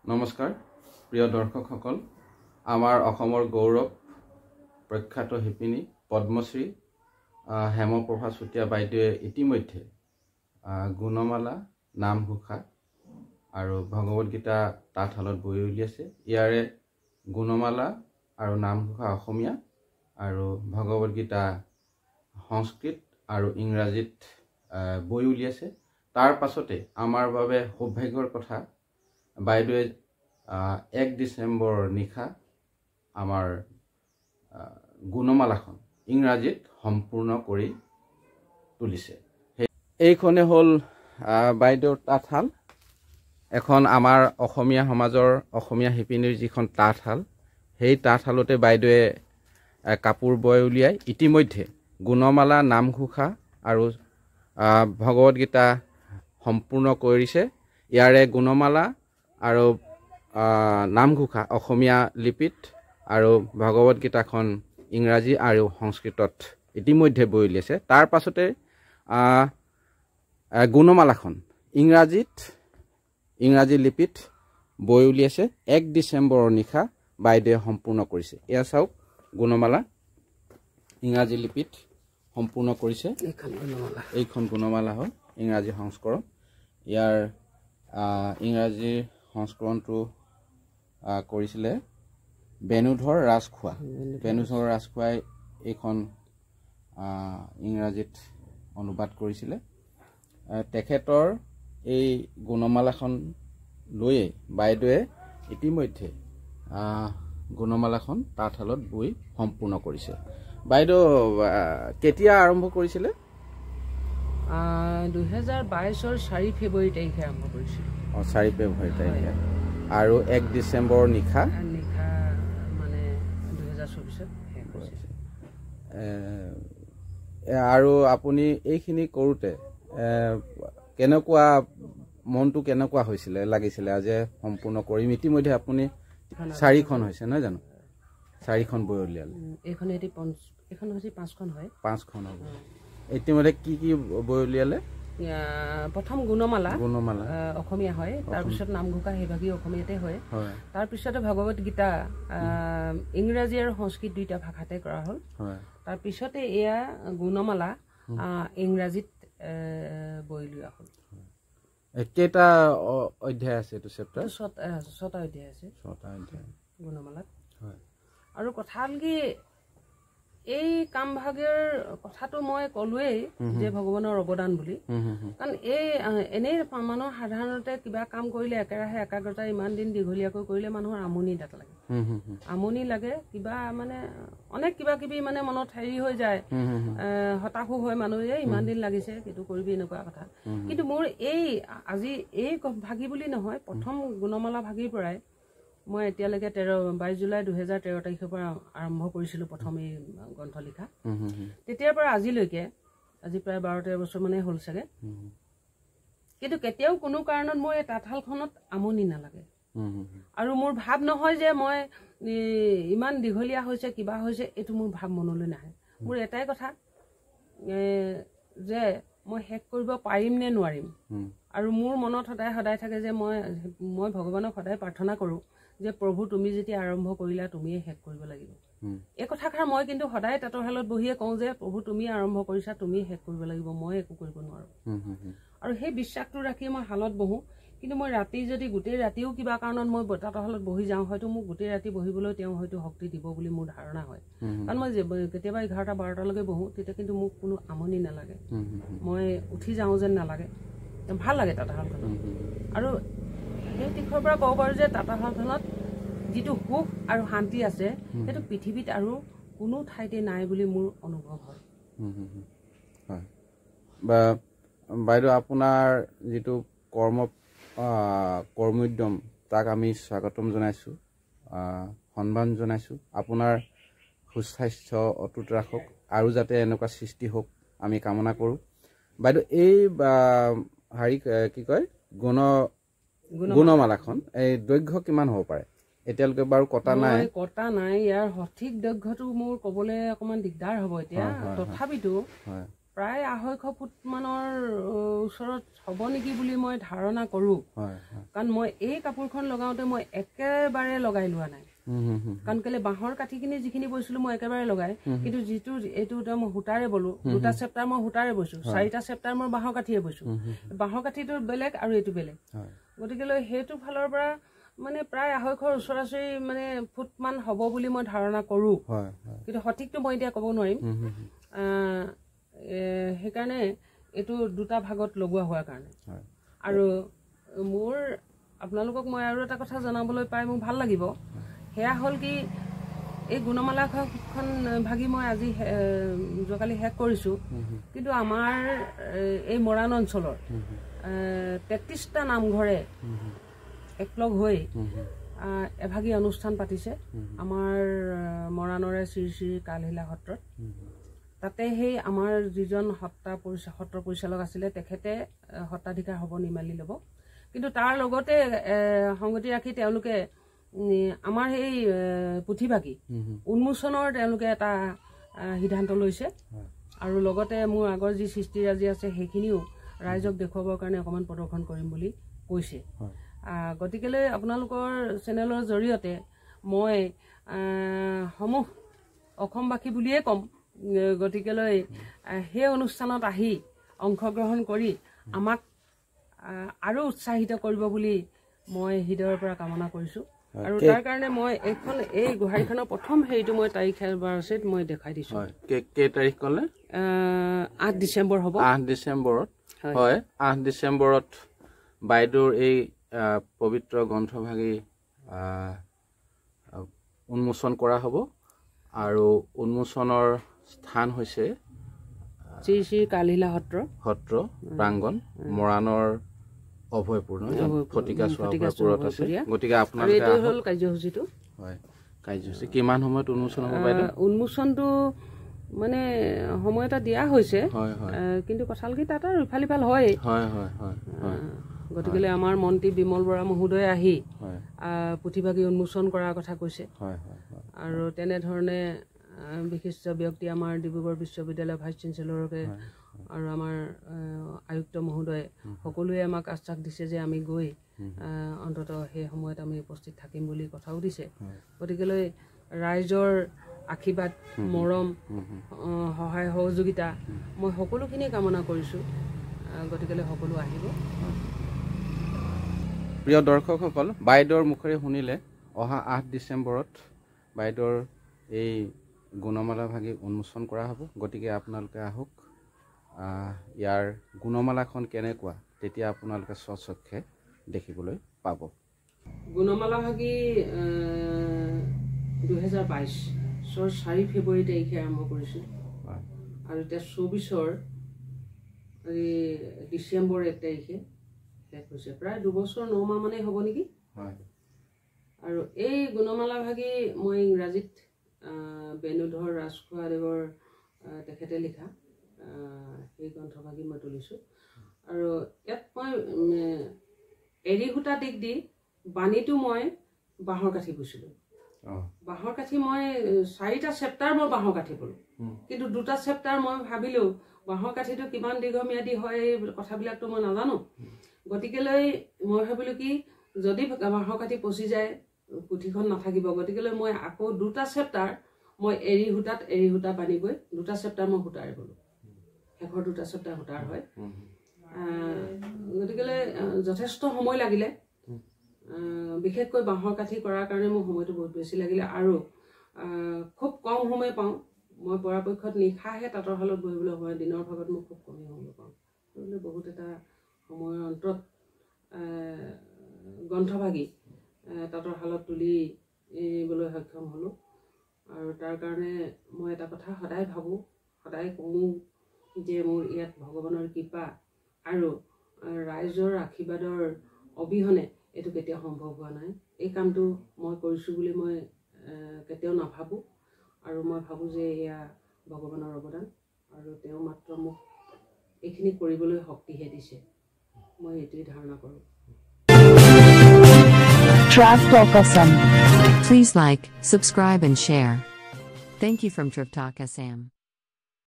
নমস্কাৰ প্ৰিয় দৰ্শকসকল আমাৰ অসমৰ গৌৰৱ প্ৰখ্যাত শিপিনী পদ্মশ্ৰী হেমপ্ৰভা চুতীয়া বাইদেৱে ইতিমধ্যে গুণমালা নামঘোষা আৰু ভগৱত গীতা তাঁতশালত বৈ উলিয়াইছে। ইয়াৰে গুণমালা আৰু নামঘোষা অসমীয়া আৰু ভগৱত গীতা সংস্কৃত আৰু ইংৰাজীত বৈ উলিয়াইছে। তাৰ পাছতে আমাৰ বাবে সৌভাগ্যৰ কথা বাইদেৱে 1 ডিচেম্বৰৰ নিশা আমাৰ গুণমালাখন ইংৰাজীত সম্পূৰ্ণ কৰি তুলিছে। এইখনে হ'ল বাইদেউৰ তাঁতশাল। এখন আমাৰ অসমীয়া সমাজৰ অসমীয়া শিপিনীৰ যিখন তাঁতশাল, সেই তাঁতশালতে বাইদেৱে কাপোৰ বৈ উলিয়াই ইতিমধ্যে গুণমালা নামঘোষা আৰু ভগৱত গীতা সম্পূৰ্ণ কৰিছে। ইয়াৰে গুণমালা আৰু নামঘোষা অসমীয়া লিপিত আৰু ভগৱত গীতাখন ইংৰাজী আৰু সংস্কৃতত ইতিমধ্যে বৈ উলিয়াইছে। তাৰ পাছতে গুণমালাখন ইংৰাজী লিপিত বৈ উলিয়াইছে। 1 ডিচেম্বৰৰ নিশা বাইদেৱে সম্পূৰ্ণ কৰিছে। এয়া চাওক, গুণমালা ইংৰাজী লিপিত সম্পূৰ্ণ কৰিছে। এইখন গুণমালা হ'ল ইংৰাজী সংস্কৰণ। ইয়াৰ ইংৰাজী সংস্কৰণটো কৰিছিলে বেণুধৰ ৰাজখোৱাই এইখন ইংৰাজীত অনুবাদ কৰিছিলে। তেখেতৰ এই গুণমালাখন লৈয়ে বাইদেৱে ইতিমধ্যে গুণমালাখন তাঁতশালত বৈ সম্পূৰ্ণ কৰিছে। বাইদেউ কেতিয়া আৰম্ভ কৰিছিলে? 2022 4 ফেব্ৰুৱাৰী তাৰিখে আৰম্ভ কৰিছিলোঁ। 4 ফেব্ৰুৱাৰী তাৰিখে আৰু 1 ডিচেম্বৰৰ নিশা মানে 2024 আৰু আপুনি এইখিনি কৰোঁতে কেনেকুৱা মনটো কেনেকুৱা হৈছিলে, লাগিছিলে যে সম্পূৰ্ণ কৰিম? ইতিমধ্যে আপুনি 4খন হৈছে নহয় জানো? 4খন বৈ উলিয়ালে। এইখন হৈছে 5খন হয়। 5খন হ'ব। ইতিমধ্যে কি কি বৈ উলিয়ালে? প্ৰথম গুণমালা অসমীয়া হয়, তাৰপিছত নামঘোষা সেইভাগী অসমীয়াতে হয়, তাৰপিছতে ভগৱত গীতা ইংৰাজী আৰু সংস্কৃত দুইটা ভাষাতে কৰা হ'ল। তাৰপিছতে এয়া গুণমালা ইংৰাজীত বৈ লোৱা হ'ল। কেইটা অধ্যায় আছে এইটো চেপ্টাৰ? 6টা অধ্যায় আছে গুণমালাত। আৰু কথা হ'ল কি, এই কামভাগৰ কথাটো মই ক'লোৱেই যে ভগৱানৰ অৱদান বুলি। কাৰণ এনেই মানুহৰ সাধাৰণতে কিবা কাম কৰিলে একেৰাহে একাগ্ৰতা ইমান দিন দীঘলীয়াকৈ কৰিলে মানুহৰ আমনি লাগে, কিবা মানে অনেক কিবা কিবি মানে মনত হেৰি হৈ যায়, হতাশো হয় মানুহে, ইমান দিন লাগিছে সেইটো কৰিবি এনেকুৱা কথা। কিন্তু মোৰ আজি এই ভাগি বুলি নহয়, প্ৰথম গুণমালা ভাগিৰ পৰাই মই এতিয়ালৈকে 22 জুলাই 2013 তাৰিখৰ পৰা আৰম্ভ কৰিছিলোঁ প্ৰথম এই গ্ৰন্থ লিখা। তেতিয়াৰ পৰা আজিলৈকে আজি প্ৰায় 12-13 বছৰ মানে হ'ল চাগে। কিন্তু কেতিয়াও কোনো কাৰণত মোৰ এই তাঁতশালখনত আমনি নালাগে। আৰু মোৰ ভাৱ নহয় যে মই ইমান দীঘলীয়া হৈছে কিবা হৈছে, এইটো মোৰ ভাৱ মনলৈ নাহে। মোৰ এটাই কথা যে মই শেষ কৰিব পাৰিম নে নোৱাৰিম। আৰু মোৰ মনত সদায় থাকে যে মই ভগৱানক সদায় প্ৰাৰ্থনা কৰোঁ যে প্ৰভু তুমি যেতিয়া আৰম্ভ কৰিলা তুমিয়ে শেষ কৰিব লাগিব। এই কথাষাৰ মই কিন্তু সদায় তাঁতৰশালত বহিয়ে কওঁ যে প্ৰভু তুমি আৰম্ভ কৰিছা, তুমি শেষ কৰিব লাগিব, মই একো কৰিব নোৱাৰো। আৰু সেই বিশ্বাসটো ৰাখি মই শালত বহোঁ। কিন্তু মই ৰাতি যদি গোটেই ৰাতিও কিবা কাৰণত মই তাঁতৰশালত বহি যাওঁ, হয়তো মোক গোটেই ৰাতি বহিবলৈ তেওঁ হয়তো শক্তি দিব বুলি মোৰ ধাৰণা হয়। কাৰণ মই কেতিয়াবা 11টা-12টালৈকে বহোঁ, তেতিয়া কিন্তু মোক কোনো আমনি নালাগে, মই উঠি যাওঁ যেন নালাগে, ভাল লাগে তাঁতশালখনত। আৰু সেই দিশৰ পৰা ক'ব পাৰোঁ যে তাঁতশালখনত যিটো সুখ আৰু শান্তি আছে সেইটো পৃথিৱীত আৰু কোনো ঠাইতে নাই বুলি মোৰ অনুভৱ হয়। বাইদেউ আপোনাৰ যিটো কৰ্মোদ্যম তাক আমি স্বাগতম জনাইছোঁ, সন্মান জনাইছোঁ। আপোনাৰ সুস্বাস্থ্য অটুট ৰাখক আৰু যাতে এনেকুৱা সৃষ্টি হওক আমি কামনা কৰোঁ। বাইদেউ এই কি কয় গুণমালাখন এই দৈৰ্ঘ্য কিমান হ'ব পাৰে? এতিয়ালৈকে বাৰু কটা নাই। ইয়াৰ সঠিক দৈৰ্ঘ্যটো মোৰ ক'বলৈ অকণমান দিগদাৰ হ'ব এতিয়া। তথাপিতো প্ৰায় 250 ফুট মানৰ ওচৰত হ'ব নেকি বুলি মই ধাৰণা কৰোঁ কাৰণ মই এই কাপোৰখন লগাওঁতে মই একেবাৰে লগাই লোৱা নাই কাৰণ কেলে বাঁহৰ কাঠিখিনি যিখিনি বৈছিলোঁ মই একেবাৰে লগাই কিন্তু যিটো এইটো মই সূতাৰে বলো 2টা চেপ্টাৰ মই সূতাৰে বৈছোঁ 4টা চেপ্টাৰ মই বাঁহৰ কাঠিয়ে বৈছোঁ বাঁহৰ কাঠিটো বেলেগ আৰু এইটো বেলেগ গতিকে সেইটো ফালৰ পৰা মানে প্ৰায় 250 ওচৰা-ওচৰি মানে ফুটমান হ'ব বুলি মই ধাৰণা কৰোঁ কিন্তু সঠিকটো মই এতিয়া ক'ব নোৱাৰিম সেইকাৰণে এইটো 2টা ভাগত লগোৱা হোৱাৰ কাৰণে আৰু মোৰ আপোনালোকক মই আৰু এটা কথা জনাবলৈ পাই মোক ভাল লাগিব সেয়া হ'ল কি এই গুণমালাখন ভাগি মই আজি যোৱাকালি শেষ কৰিছোঁ কিন্তু আমাৰ এই মৰাণ অঞ্চলৰ 33টা নামঘৰে একলগ হৈ এভাগী অনুষ্ঠান পাতিছে আমাৰ মৰাণৰে শ্ৰী শ্ৰী কালহিলা সত্ৰত তাতে সেই আমাৰ যিজন সত্ৰ পৰিচালক আছিলে তেখেতে সত্ৰাধিকাৰ হ'ব নিমালি ল'ব কিন্তু তাৰ লগতে সংগতি ৰাখি তেওঁলোকে আমাৰ এই পুথিভাগী উন্মোচনৰ তেওঁলোকে এটা সিদ্ধান্ত লৈছে আৰু লগতে মোৰ আগৰ যি সৃষ্টিৰাজি আছে সেইখিনিও ৰাইজক দেখুৱাবৰ কাৰণে অকণমান প্ৰদৰ্শন কৰিম বুলি কৈছে গতিকেলৈ আপোনালোকৰ চেনেলৰ জৰিয়তে মই সমূহ অসমবাসী বুলিয়ে ক'ম গতিকেলৈ সেই অনুষ্ঠানত আহি অংশগ্ৰহণ কৰি আমাক আৰু উৎসাহিত কৰিব বুলি মই হৃদয়ৰ পৰা কামনা কৰিছোঁ আৰু তাৰ কাৰণে মই এই গোহাৰিখনৰ প্ৰথম হেৰিটো মই তাৰিখ বাৰচিত মই দেখাই দিছোঁ কেই তাৰিখ ক'লে 8 ডিচেম্বৰ হ'ব 8 ডিচেম্বৰত হয় 8 ডিচেম্বৰত বাইদেউৰ এই পবিত্ৰ গ্ৰন্থভাগী উন্মোচন কৰা হ'ব আৰু উন্মোচনৰ স্থান হৈছে শ্ৰী শ্ৰী কালহিলা সত্ৰ প্ৰাংগণ মৰাণৰ অভয়পুৰ ফটিকা চোৱাপুৰত আছে গতিকে আপোনালোকে হ'ল কাৰ্যসূচীটো হয় কাৰ্যসূচী কিমান সময়ত উন্মোচন হ'ব বাইদেউ উন্মোচনটো মানে সময় এটা দিয়া হৈছে কিন্তু কথাল কি তাত আৰু ইফাল ইফাল হয় গতিকে আমাৰ মন্ত্ৰী বিমল বৰা মহোদয়ে আহি পুথিভাগী উন্মোচন কৰাৰ কথা কৈছে আৰু তেনেধৰণে বিশিষ্ট ব্যক্তি আমাৰ ডিব্ৰুগড় বিশ্ববিদ্যালয়ৰ ভাইচ চেঞ্চেলৰকে আৰু আমাৰ আয়ুক্ত মহোদয়ে সকলোৱে আমাক আশ্বাস দিছে যে আমি গৈ অন্ততঃ সেই সময়ত আমি উপস্থিত থাকিম বুলি কথাও দিছে গতিকেলৈ ৰাইজৰ আশীৰ্বাদ মৰম সহায় সহযোগিতা মই সকলোখিনি কামনা কৰিছোঁ গতিকেলৈ সকলো আহিব প্ৰিয় দৰ্শকসকল বাইদেউৰ মুখেৰে শুনিলে অহা 8 ডিচেম্বৰত বাইদেউৰ এই গুণমালা ভাগি উন্মোচন কৰা হ'ব গতিকে আপোনালোকে আহক ইয়াৰ গুণমালাখন কেনেকুৱা তেতিয়া আপোনালোকে স্বচক্ষে দেখিবলৈ পাব গুণমালা ভাগি 2022 4 ফেব্ৰুৱাৰী তাৰিখে আৰম্ভ কৰিছোঁ আৰু এতিয়া 24 ডিচেম্বৰ 1 তাৰিখে শেষ হৈছে প্ৰায় 2 বছৰ 9 মাহ মানে হ'ব নেকি আৰু এই গুণমালা ভাগি মই ইংৰাজীত বেণুধৰ ৰাজখোৱাদেৱৰ তেখেতে লিখা সেই গ্ৰন্থভাগি মই তুলিছোঁ আৰু ইয়াত মই এৰী সূতা দিক দি বাণীটো মই বাঁহৰ কাঠি বৈছিলোঁ বাঁহৰ কাঠি মই 4টা চেপ্টাৰ মই বাঁহৰ কাঠি বলোঁ কিন্তু 2টা চেপ্টাৰ মই ভাবিলোঁ বাঁহৰ কাঠিটো কিমান দীৰ্ঘম্যাদী হয় এই কথাবিলাকতো মই নাজানো গতিকেলৈ মই ভাবিলোঁ কি যদি বাঁহৰ কাঠি পচি যায় পুথিখন নাথাকিব গতিকেলৈ মই আকৌ 2টা চেপ্টাৰ মই এৰী সূতা বানি গৈ 2টা চেপ্টাৰ মই সূতাৰে বলোঁ শেষৰ 2টা চেপ্টাৰ সূতাৰ হয় গতিকেলৈ যথেষ্ট সময় লাগিলে বিশেষকৈ বাঁহৰ কাঠি কৰাৰ কাৰণে মোৰ সময়টো বহুত বেছি লাগিলে আৰু খুব কম সময় পাওঁ মই পৰাপক্ষত নিশাহে তাঁতৰ শালত বহিবলৈ সময় দিনৰ ভাগত মই খুব কমেই সময় পাওঁ গতিকে বহুত এটা সময়ৰ অন্তত গ্ৰন্থভাগী তাঁতৰ শালত তুলিবলৈ সক্ষম হ'লোঁ আৰু তাৰ কাৰণে মই এটা কথা সদায় ভাবোঁ সদায় কওঁ যে মোৰ ইয়াত ভগৱানৰ কৃপা আৰু ৰাইজৰ আশীৰ্বাদৰ অবিহনে এইটো কেতিয়াও সম্ভৱ হোৱা নাই এই কামটো মই কৰিছোঁ বুলি মই কেতিয়াও নাভাবোঁ আৰু মই ভাবোঁ যে এয়া ভগৱানৰ অৱদান আৰু তেওঁ মাত্ৰ মোক এইখিনি কৰিবলৈ শক্তিহে দিছে মই এইটোৱেই ধাৰণা কৰোঁ Tribe Talk Assam. Please like, subscribe and share. Thank you from Tribe Talk Assam.